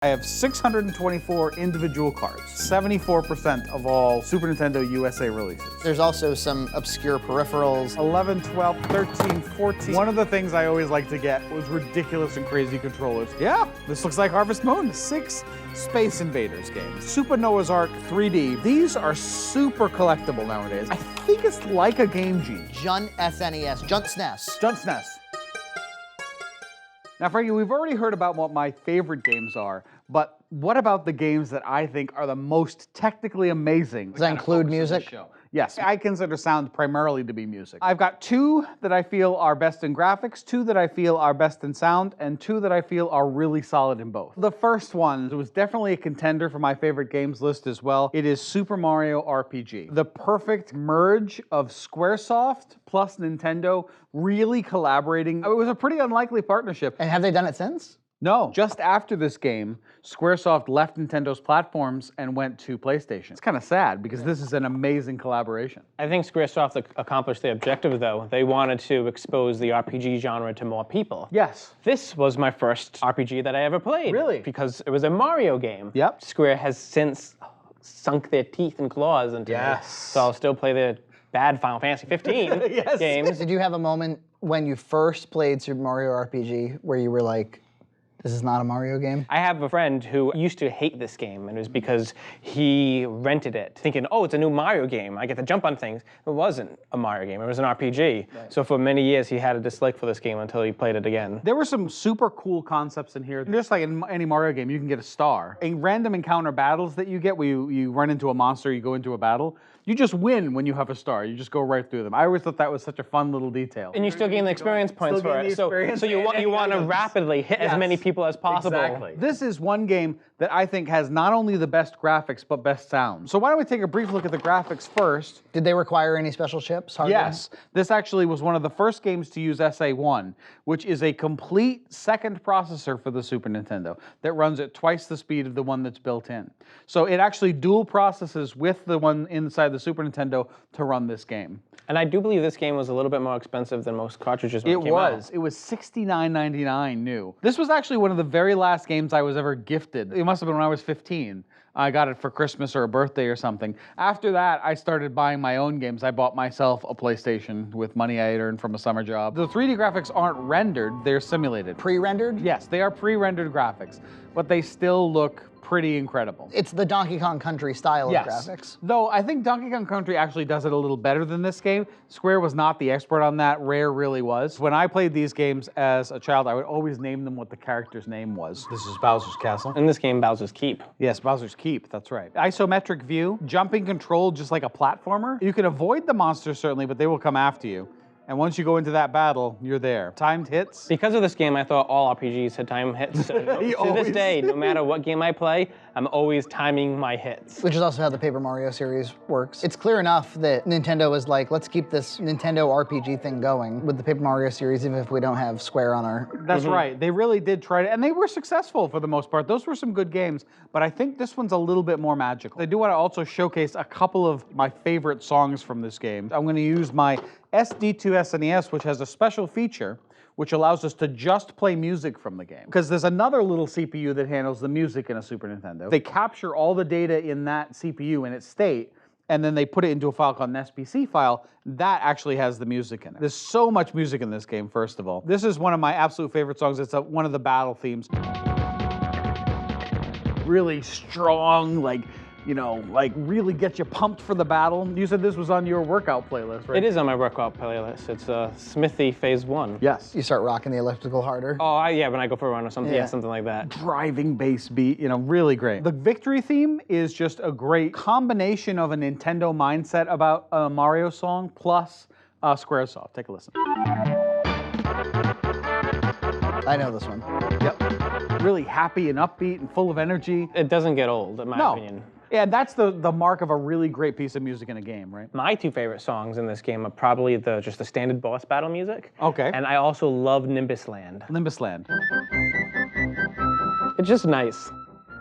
I have 624 individual cards, 74% of all Super Nintendo USA releases. There's also some obscure peripherals. 11, 12, 13, 14. One of the things I always like to get was ridiculous and crazy controllers. Yeah, this looks like Harvest Moon. 6 Space Invaders games. Super Noah's Ark 3D. These are super collectible nowadays. I think it's like a Game Genie. JuntSNES, JuntSNES. JuntSNES. Now, Frankie, we've already heard about what my favorite games are, but what about the games that I think are the most technically amazing? Does that include music? Yes, I consider sound primarily to be music. I've got 2 that I feel are best in graphics, 2 that I feel are best in sound, and 2 that I feel are really solid in both. The first one was definitely a contender for my favorite games list as well. It is Super Mario RPG. The perfect merge of Squaresoft plus Nintendo really collaborating. It was a pretty unlikely partnership. And have they done it since? No, just after this game, Squaresoft left Nintendo's platforms and went to PlayStation. It's kind of sad because this is an amazing collaboration. I think Squaresoft accomplished the objective though. They wanted to expose the RPG genre to more people. Yes. This was my first RPG that I ever played. Really? Because it was a Mario game. Yep. Square has since sunk their teeth and claws into it. So I'll still play the bad Final Fantasy 15 games. Did you have a moment when you first played Super Mario RPG where you were like, this is not a Mario game? I have a friend who used to hate this game, and it was because he rented it, thinking, oh, it's a new Mario game. I get to jump on things. It wasn't a Mario game, it was an RPG. Right. So for many years, he had a dislike for this game until he played it again. There were some super cool concepts in here. Just like in any Mario game, you can get a star. In random encounter battles that you get, where you run into a monster, you go into a battle, you just win when you have a star. You just go right through them. I always thought that was such a fun little detail. And you still gain the experience points for it. So you want to rapidly hit as many people as possible. Exactly. This is one game that I think has not only the best graphics, but best sound. So why don't we take a brief look at the graphics first. Did they require any special chips? Hardware? Yes. This actually was one of the first games to use SA1, which is a complete second processor for the Super Nintendo that runs at twice the speed of the one that's built in. So it actually dual processes with the one inside the Super Nintendo to run this game. And I do believe this game was a little bit more expensive than most cartridges when it came out. It was $69.99 new. This was actually one of the very last games I was ever gifted. It must have been when I was 15. I got it for Christmas or a birthday or something. After that, I started buying my own games. I bought myself a PlayStation with money I had earned from a summer job. The 3D graphics aren't rendered, they're simulated. Pre-rendered? Yes, they are pre-rendered graphics, but they still look pretty incredible. It's the Donkey Kong Country style of graphics. Though I think Donkey Kong Country actually does it a little better than this game. Square was not the expert on that, Rare really was. When I played these games as a child, I would always name them what the character's name was. This is Bowser's Castle. In this game, Bowser's Keep. Yes, Bowser's Keep, that's right. Isometric view, jumping control just like a platformer. You can avoid the monsters certainly, but they will come after you. And once you go into that battle, you're there. Timed hits. Because of this game, I thought all RPGs had time hits. To this day, no matter what game I play, I'm always timing my hits. Which is also how the Paper Mario series works. It's clear enough that Nintendo was like, let's keep this Nintendo RPG thing going with the Paper Mario series, even if we don't have Square on our... That's right. They really did try to, and they were successful for the most part. Those were some good games, but I think this one's a little bit more magical. I do want to also showcase a couple of my favorite songs from this game. I'm going to use my SD2 SNES, which has a special feature which allows us to just play music from the game. Because there's another little CPU that handles the music in a Super Nintendo. They capture all the data in that CPU in its state, and then they put it into a file called an SPC file. That actually has the music in it. There's so much music in this game, first of all. This is one of my absolute favorite songs. It's one of the battle themes. Really strong, like really get you pumped for the battle. You said this was on your workout playlist, right? It is on my workout playlist. It's Smithy Phase 1. Yes. You start rocking the elliptical harder. Oh, yeah, when I go for a run or something, something like that. Driving bass beat, really great. The victory theme is just a great combination of a Nintendo mindset about a Mario song plus Squaresoft. Take a listen. I know this one. Yep. Really happy and upbeat and full of energy. It doesn't get old, in my opinion. Yeah, that's the mark of a really great piece of music in a game, right? My 2 favorite songs in this game are probably just the standard boss battle music. Okay. And I also love Nimbus Land. Nimbus Land. It's just nice.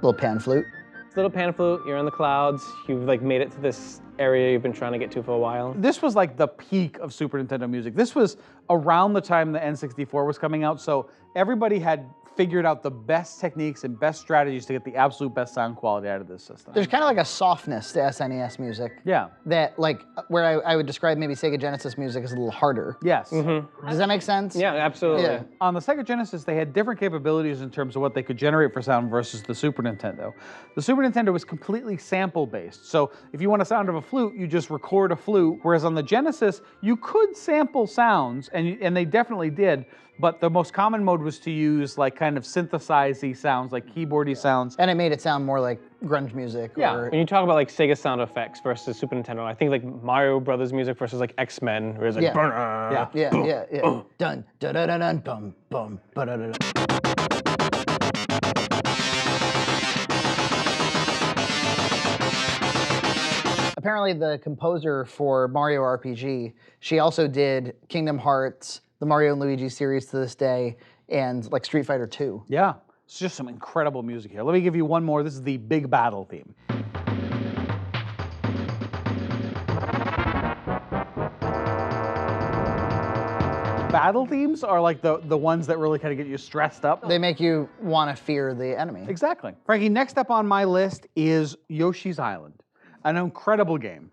Little pan flute. It's a little pan flute, you're in the clouds, you've made it to this area you've been trying to get to for a while. This was like the peak of Super Nintendo music. This was around the time the N64 was coming out, so everybody had figured out the best techniques and best strategies to get the absolute best sound quality out of this system. There's kind of like a softness to SNES music. Yeah. That, like, where I would describe maybe Sega Genesis music as a little harder. Yes. Does that make sense? Yeah, absolutely. Yeah. On the Sega Genesis, they had different capabilities in terms of what they could generate for sound versus the Super Nintendo. The Super Nintendo was completely sample-based. So if you want a sound of a flute, you just record a flute. Whereas on the Genesis, you could sample sounds, and they definitely did. But the most common mode was to use like kind of synthesize-y sounds, like keyboardy sounds. And it made it sound more like grunge music. Yeah. Or, When you talk about like Sega sound effects versus Super Nintendo, I think like Mario Brothers music versus like X-Men, where it's like, Yeah. yeah. Dun, dun, dun, dun, dun, bum, bum, ba-da-da-da. Apparently the composer for Mario RPG, she also did Kingdom Hearts, the Mario and Luigi series to this day, and like Street Fighter 2. Yeah, it's just some incredible music here. Let me give you one more. This is the Big Battle theme. Battle themes are like the ones that really kind of get you stressed up. They make you want to fear the enemy. Exactly. Frankie, next up on my list is Yoshi's Island. An incredible game.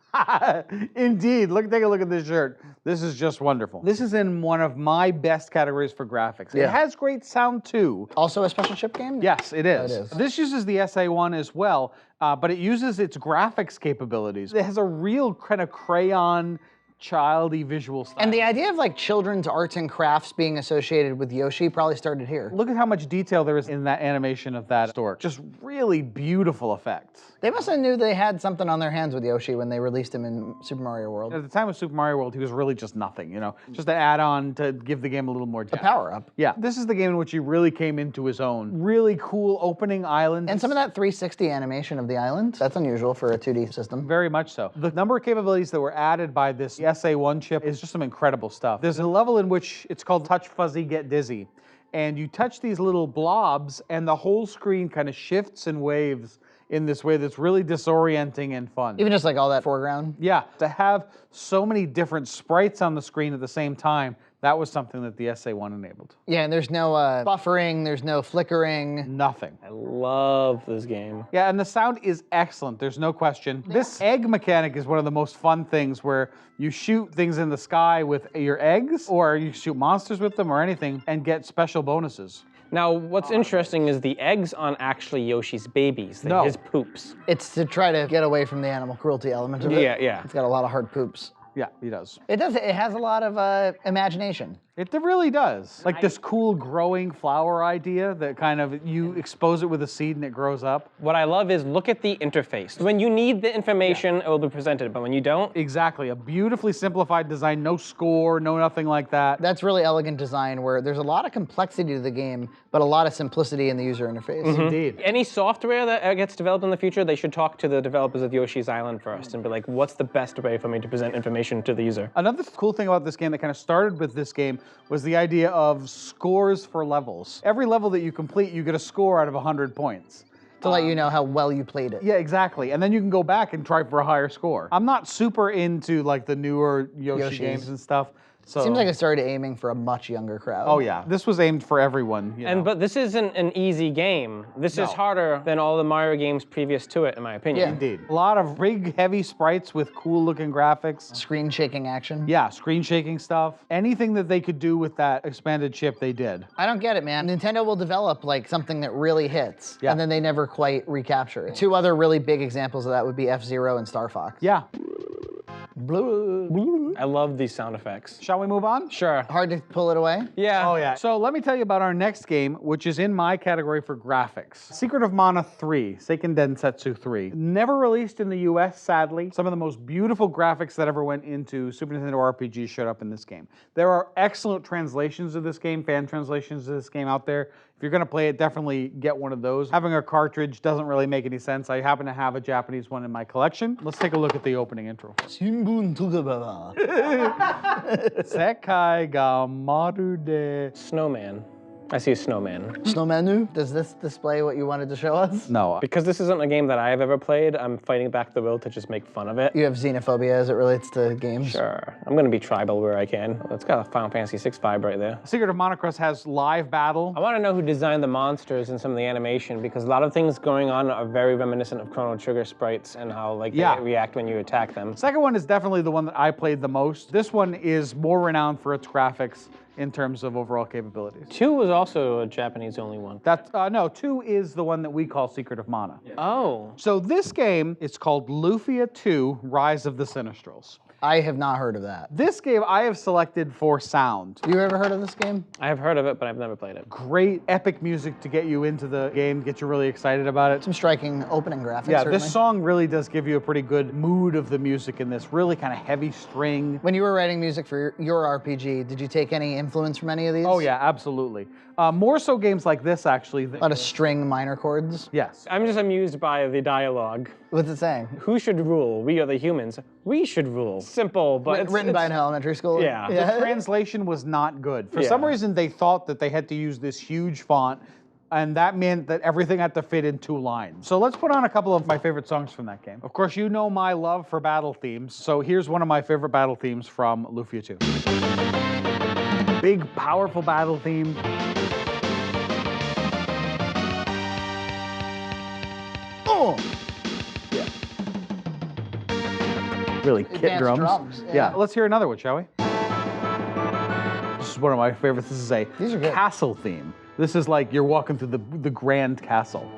Indeed, take a look at this shirt. This is just wonderful. This is in one of my best categories for graphics. It Yeah. has great sound too. Also a special chip game? Yes, it is. It is. This uses the SA1 as well, but it uses its graphics capabilities. It has a real kind of crayon, childy visual style. And the idea of like children's arts and crafts being associated with Yoshi probably started here. Look at how much detail there is in that animation of that stork. Just really beautiful effects. They must have knew they had something on their hands with Yoshi when they released him in Super Mario World. At the time of Super Mario World, he was really just nothing, just an add-on to give the game a little more depth. Power up. Yeah, this is the game in which he really came into his own. Really cool opening island. And some of that 360 animation of the island, that's unusual for a 2D system. Very much so. The number of capabilities that were added by this SA1 chip is just some incredible stuff. There's a level in which it's called Touch Fuzzy Get Dizzy. And you touch these little blobs and the whole screen kind of shifts and waves in this way that's really disorienting and fun. Even just like all that foreground. Yeah, to have so many different sprites on the screen at the same time, that was something that the SA1 enabled. Yeah, and there's no buffering, there's no flickering. Nothing. I love this game. Yeah, and the sound is excellent, there's no question. This egg mechanic is one of the most fun things where you shoot things in the sky with your eggs, or you shoot monsters with them or anything, and get special bonuses. Now, what's interesting is the eggs aren't actually Yoshi's babies. They're No. his poops. It's to try to get away from the animal cruelty element of it. Yeah. It's got a lot of hard poops. Yeah, he does. It has a lot of imagination. It really does. Like this cool growing flower idea that kind of, you expose it with a seed and it grows up. What I love is look at the interface. When you need the information, it will be presented, but when you don't, Exactly, a beautifully simplified design, no score, no nothing like that. That's really elegant design where there's a lot of complexity to the game, but a lot of simplicity in the user interface. Indeed. any software that gets developed in the future, they should talk to the developers of Yoshi's Island first and be like, what's the best way for me to present information to the user? Another cool thing about this game that kind of started with this game was the idea of scores for levels. Every level that you complete, you get a score out of 100 points. To let you know how well you played it. Yeah, exactly. And then you can go back and try for a higher score. I'm not super into like the newer Yoshi Yoshis. games and stuff. So. Seems like it started aiming for a much younger crowd. Oh yeah, this was aimed for everyone. But this isn't an easy game. This is No. harder than all the Mario games previous to it, in my opinion. Yeah. Indeed. A lot of big, heavy sprites with cool looking graphics. Screen shaking action. Yeah, screen shaking stuff. Anything that they could do with that expanded chip, they did. I don't get it, man. Nintendo will develop like something that really hits, Yeah. and then they never quite recapture it. Two other really big examples of that would be F-Zero and Star Fox. Yeah. Blue. I love these sound effects. Shall we move on? Sure. Hard to pull it away. Yeah. Oh yeah. So let me tell you about our next game, which is in my category for graphics. Secret of Mana 3, Seiken Densetsu 3. Never released in the US, sadly. Some of the most beautiful graphics that ever went into Super Nintendo RPGs showed up in this game. There are excellent translations of this game, fan translations of this game out there. If you're gonna play it, definitely get one of those. Having a cartridge doesn't really make any sense. I happen to have a Japanese one in my collection. Let's take a look at the opening intro. Shimbun Tugabara. Sekai ga maru de... Snowman. I see a snowman. Snowmanu, does this display what you wanted to show us? No. Because this isn't a game that I have ever played, I'm fighting back the will to just make fun of it. You have xenophobia as it relates to games? Sure. I'm gonna be tribal where I can. It's got a Final Fantasy VI vibe right there. Secret of Mana Cross has live battle. I want to know who designed the monsters and some of the animation, because a lot of things going on are very reminiscent of Chrono Trigger sprites and how they react when you attack them. Second one is definitely the one that I played the most. This one is more renowned for its graphics in terms of overall capabilities. 2 was also a Japanese-only one. No, 2 is the one that we call Secret of Mana. Yeah. Oh. So this game is called Lufia 2: Rise of the Sinistrals. I have not heard of that. This game I have selected for sound. You ever heard of this game? I have heard of it, but I've never played it. Great epic music to get you into the game, get you really excited about it. Some striking opening graphics, Yeah, certainly. this song really does give you a pretty good mood of the music in this, really kind of heavy string. When you were writing music for your RPG, did you take any influence from any of these? Oh yeah, absolutely. More so games like this, actually. A lot of string minor chords? Yes. I'm just amused by the dialogue. What's it saying? Who should rule? We are the humans. We should rule. Simple, but it's Written by an elementary school? Yeah. The translation was not good. For some reason, they thought that they had to use this huge font, and that meant that everything had to fit in 2 lines. So let's put on a couple of my favorite songs from that game. Of course, you know my love for battle themes, so here's one of my favorite battle themes from Lufia 2. Big, powerful battle theme. Oh! Really kit Advanced drums. yeah. Let's hear another one, shall we? This is one of my favorites. This is a These are good. castle theme. This is like you're walking through the grand castle.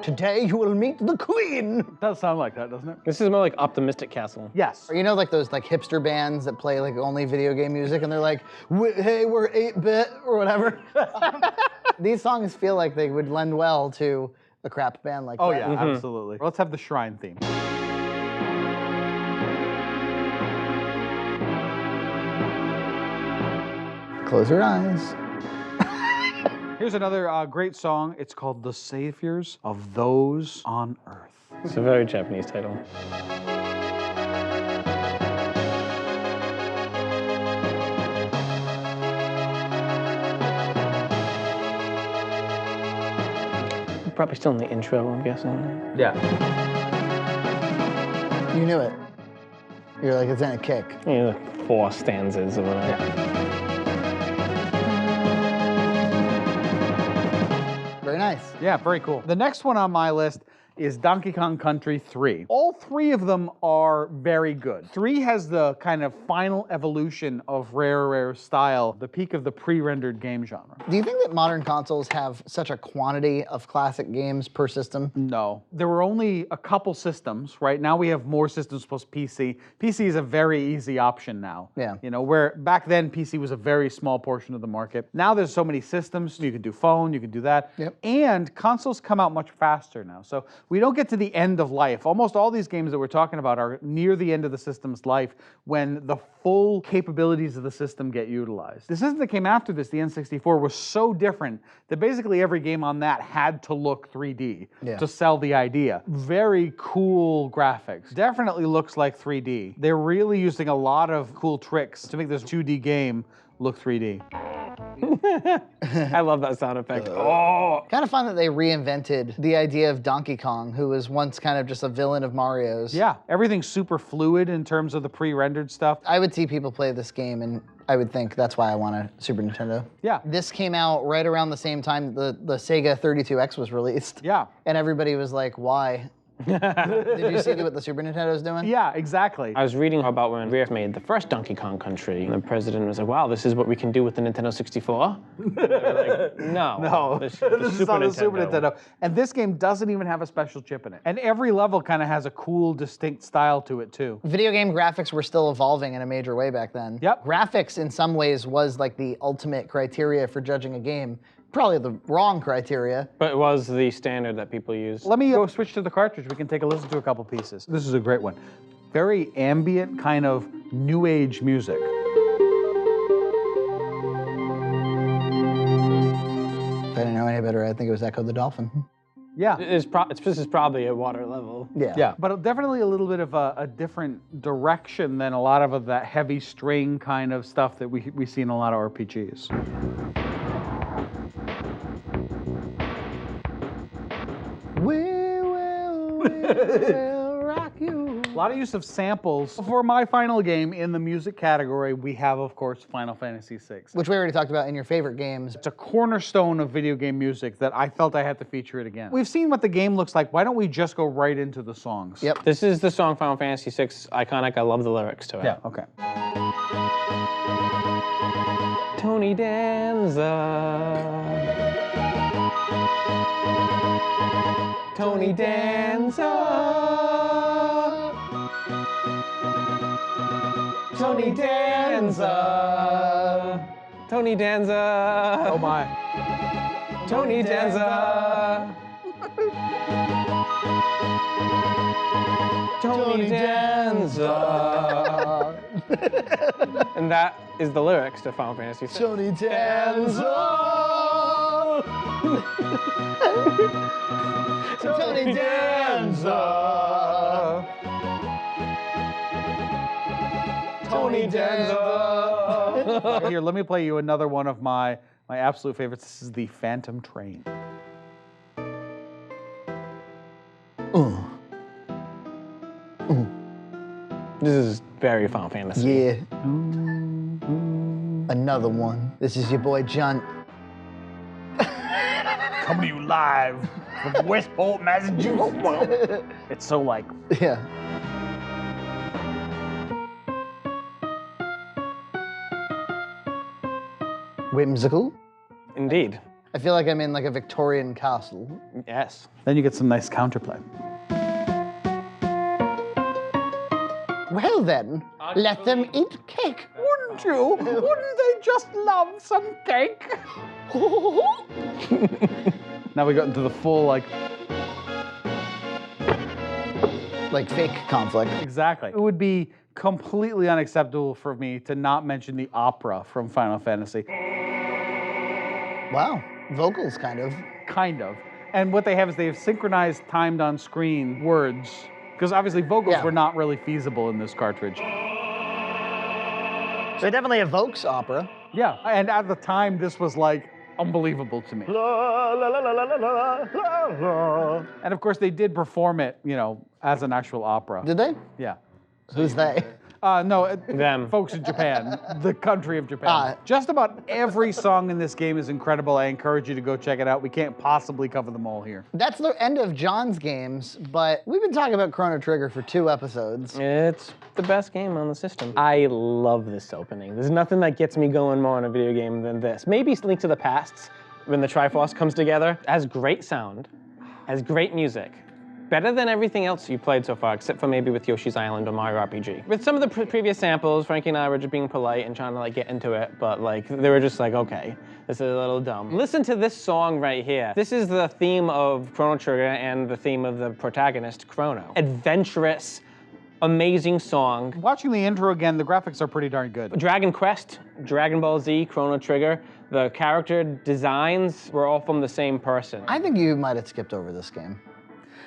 Today you will meet the queen! It does sound like that, doesn't it? This is more like Optimistic Castle. Yes. You know, like those like hipster bands that play like only video game music, and they're like, "Hey, we're 8-bit" or whatever. These songs feel like they would lend well to a crap band like Oh that. yeah, absolutely. Let's have the shrine theme. Close your eyes. Here's another great song. It's called The Saviors of Those on Earth. It's a very Japanese title. Probably still in the intro, I'm guessing. Yeah. You knew it. You're like, it's in a kick. Yeah, 4 stanzas or whatever. Very nice. Yeah, very cool. The next one on my list is Donkey Kong Country 3. All 3 of them are very good. 3 has the kind of final evolution of Rare style, the peak of the pre-rendered game genre. Do you think that modern consoles have such a quantity of classic games per system? No. There were only a couple systems, right? Now we have more systems plus PC. PC is a very easy option now. Yeah. You know, where back then PC was a very small portion of the market. Now there's so many systems. You can do phone, you can do that. Yep. And consoles come out much faster now. So we don't get to the end of life. Almost all these games that we're talking about are near the end of the system's life when the full capabilities of the system get utilized. The system that came after this, the N64, was so different that basically every game on that had to look 3D to sell the idea. Very cool graphics. Definitely looks like 3D. They're really using a lot of cool tricks to make this 2D game look 3D. I love that sound effect. Oh! Kind of fun that they reinvented the idea of Donkey Kong, who was once kind of just a villain of Mario's. Yeah, everything's super fluid in terms of the pre-rendered stuff. I would see people play this game and I would think that's why I want a Super Nintendo. Yeah. This came out right around the same time the Sega 32X was released. Yeah. And everybody was like, why? Did you see what the Super Nintendo's doing? Yeah, exactly. I was reading about when Rare made the first Donkey Kong Country, and the president was like, wow, this is what we can do with the Nintendo 64? And they were like, no. No, This this is on the Super Nintendo. And this game doesn't even have a special chip in it. And every level kind of has a cool, distinct style to it, too. Video game graphics were still evolving in a major way back then. Yep. Graphics, in some ways, was like the ultimate criteria for judging a game. Probably the wrong criteria. But it was the standard that people used. Let me go switch to the cartridge. We can take a listen to a couple pieces. This is a great one. Very ambient kind of new age music. If I didn't know any better, I think it was Echo the Dolphin. Yeah. This is probably at water level. Yeah. Yeah, but definitely a little bit of a different direction than a lot of that heavy string kind of stuff that we see in a lot of RPGs. We will rock you. A lot of use of samples. For my final game in the music category, we have, of course, Final Fantasy VI. Which we already talked about in your favorite games. It's a cornerstone of video game music that I felt I had to feature it again. We've seen what the game looks like. Why don't we just go right into the songs? Yep. This is the song Final Fantasy VI iconic. I love the lyrics to it. Yeah, okay. Tony Danza. Tony Danza. Tony Danza. Tony Danza. Oh my. Tony Danza. Tony Danza. And that is the lyrics to Final Fantasy VI. Tony Danza. Tony Danza. Tony Danza. Here, let me play you another one of my absolute favorites. This is the Phantom Train. This is very Final Fantasy. Yeah. Another one. This is your boy Junt. Coming to you live from Westport, Massachusetts. It's so like. Yeah. Whimsical. Indeed. I feel like I'm in like a Victorian castle. Yes. Then you get some nice counterplay. Well then, let them eat cake. Wouldn't you? Wouldn't they just love some cake? Now we got into the full like. Like fake conflict. Exactly. It would be completely unacceptable for me to not mention the opera from Final Fantasy. Wow. Vocals kind of. Kind of. And what they have is they have synchronized timed on screen words. Because obviously vocals Yeah. were not really feasible in this cartridge. So it definitely evokes opera. Yeah, and at the time this was like unbelievable to me. And of course they did perform it, you know, as an actual opera. Did they? Yeah. Who's they? No, Them. folks in Japan, the country of Japan. Just about every song in this game is incredible. I encourage you to go check it out. We can't possibly cover them all here. That's the end of John's games, but we've been talking about Chrono Trigger for 2 episodes. It's the best game on the system. I love this opening. There's nothing that gets me going more in a video game than this. Maybe Link to the Past, when the Triforce comes together. It has great sound, has great music. Better than everything else you played so far, except for maybe with Yoshi's Island or Mario RPG. With some of the previous samples, Frankie and I were just being polite and trying to like get into it, but like they were just like, okay, this is a little dumb. Listen to this song right here. This is the theme of Chrono Trigger and the theme of the protagonist, Chrono. Adventurous, amazing song. Watching the intro again, the graphics are pretty darn good. Dragon Quest, Dragon Ball Z, Chrono Trigger, the character designs were all from the same person. I think you might have skipped over this game.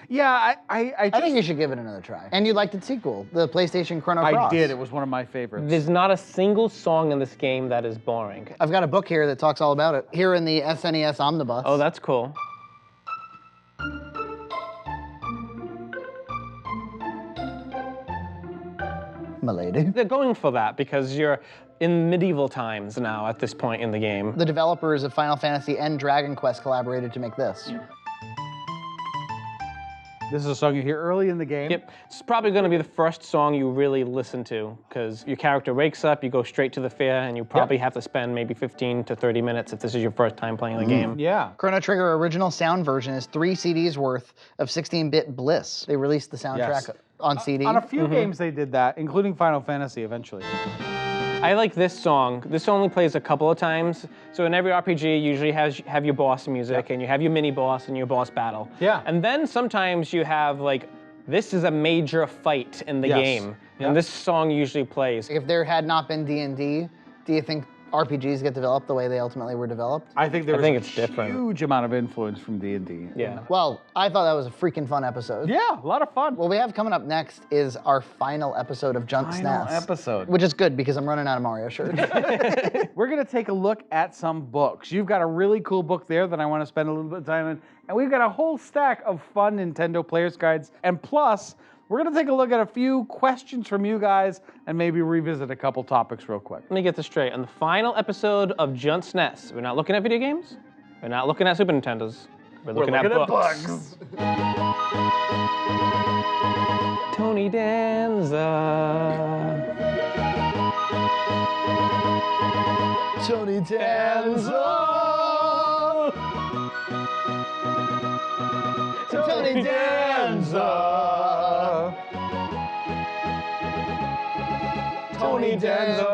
Yeah, I I think you should give it another try. And you liked its sequel, the PlayStation Chrono Cross. did. It was one of my favorites. There's not a single song in this game that is boring. I've got a book here that talks all about it. Here in the SNES Omnibus. Oh, that's cool. Milady. They're going for that because you're in medieval times now at this point in the game. The developers of Final Fantasy and Dragon Quest collaborated to make this. This is a song you hear early in the game. Yep, it's probably going to be the first song you really listen to because your character wakes up, you go straight to the fair, and you probably have to spend maybe 15 to 30 minutes if this is your first time playing the game. Yeah. Chrono Trigger original sound version is 3 CDs worth of 16-bit bliss. They released the soundtrack on CD. On a few games they did that, including Final Fantasy eventually. I like this song. This only plays a couple of times. So in every RPG, you usually have your boss music, and you have your mini boss and your boss battle. Yeah. And then sometimes you have like, this is a major fight in the game, and this song usually plays. If there had not been D&D, do you think RPGs get developed the way they ultimately were developed. I think there was think a it's different. huge amount of influence from D&D. Yeah. Well, I thought that was a freaking fun episode. Yeah, a lot of fun. What we have coming up next is our final episode of JuntSNES. Final episode. Which is good because I'm running out of Mario shirts. We're gonna take a look at some books. You've got a really cool book there that I want to spend a little bit of time in, and we've got a whole stack of fun Nintendo Players Guides, and plus, we're gonna take a look at a few questions from you guys and maybe revisit a couple topics real quick. Let me get this straight. On the final episode of JuntSNES, we're not looking at video games. We're not looking at Super Nintendos. We're looking at books. Tony Danza. Tony Danza! Tony Danza! Tony Danza.